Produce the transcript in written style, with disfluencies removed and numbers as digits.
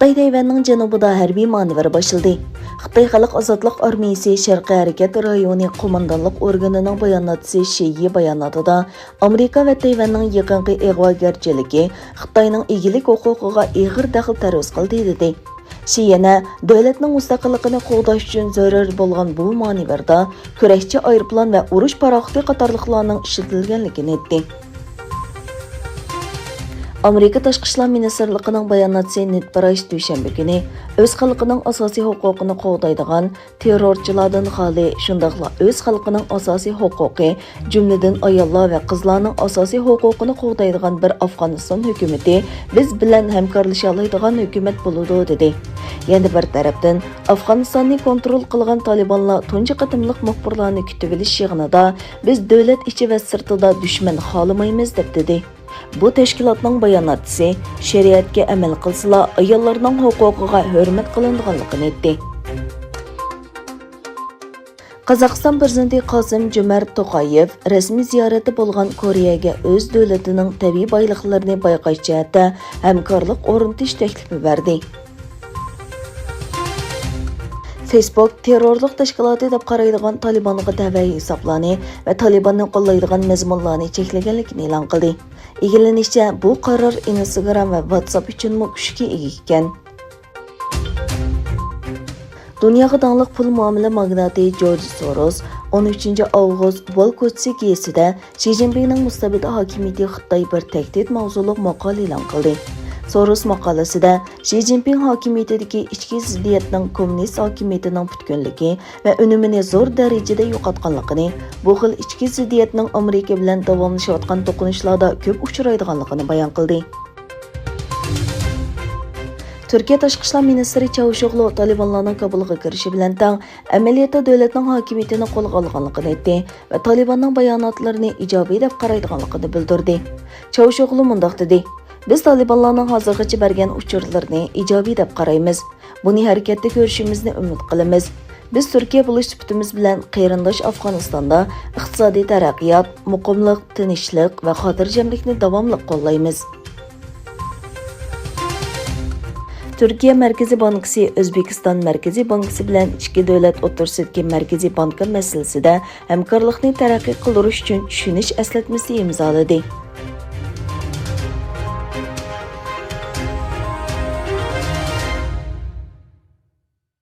Xitoy Tayvanning janubida harbiy manevr boshildi. Xitoy Xalq Ozodlik Armiyasi Sharqiy harakat rayoni qo'mondonlik organining bayonotchisi Shiyi bayonotida Amerika va Tayvanning yaqinqi ig'vogarchiligi Xitoyning egilik huquqiga og'ir daxl taruz qildi dedi. Shiyana davlatning mustaqilligini qo'g'dash uchun zarur bo'lgan bu manevrda kurashchi aeroplan va urush paraxoti qatorliqlarning ishlatilganligini aytdi. Amerika Tashqi ishlar ministrligining bayonotchisi Ned Price dushanba kuni o'z xalqining asosiy huquqini qo'g'daydigan terrorchilardan xoli, shundaqla o'z xalqining asosiy huquqi, jumladan ayollar va qizlarning asosiy huquqini qo'g'daydigan bir Afg'oniston hukumati biz bilan hamkorlasha oladigan hukumat bo'ladi dedi. Yana bir tarafdan Afg'onistonni kontrol qilgan Talibanlar tunji qatimliq muxbirlarni kutib olish yig'inida biz davlat ichi va sirtida dushman xolamaymiz deb dedi. Bu tashkilotning bayonotchisi shariatga amal qilsalar ayollarning huquqiga hurmat qilinadiganligini aytdi. Qozog'iston prezidenti Qosim-Jomart To'qayev rasmiy ziyorati bo'lgan Koreyaga o'z davlatining tabiiy boyliqlarini bayqash jihatda hamkorlik o'rnatish taklifi berdi. Facebook terrorlik tashkiloti deb qaraydigan Talibanga tavay hisoblarni va Talibanni qo'llaydigan mazmunlarni cheklaganligini e'lon qildi. Egillanishicha, bu qaror Instagram va WhatsApp uchun kuchga ega ekan. Dunyoga taniqli pul muomala magnati George Soros 13 avgust Wall ko'chasi gezitida Xi Jinpingning mustabid hokimiyati Xitoy bir tahdid mavzuliq maqola e'lon qildi. Soros maqolasida Xi Jinping hokimiyatidagi ichki ziddiyatning kommunist hokimiyatining butkunligi va unumini zo'r darajada yo'qotganligini, bu xil ichki ziddiyatning Amerika bilan davomlashayotgan to'qinishlarda ko'p uchraydiganligini bayon qildi. Turkiya Tashqi ishlar ministri Çavuşoğlu Talibanlarning Kabulga kirishi bilan tang amaliyotda davlatning hokimiyatini qo'lga olganligini aytdi va Talibanning bayonotlarini ijobiy deb qaraydiganligini bildirdi. Çavuşoğlu mundaq dedi: Biz Talibanlarning hozirgacha bergan uchurlarini ijobiy deb qaraymiz. Buni harakatda ko'rishimizni umid qilamiz. Biz Turkiya bo'lish sifatimiz bilan qarindosh Afg'onistonda iqtisodiy taraqqiyot, muqimlik, tinchlik va xotirjamlikni davomli qo'llaymiz. Turkiya Markaziy bankasi O'zbekiston Markaziy bankasi bilan ichki davlat o'rtasidagi Markaziy banka masalasida hamkorlikni taraqqiy qildirish uchun tushunish eslatmasi imzoladi.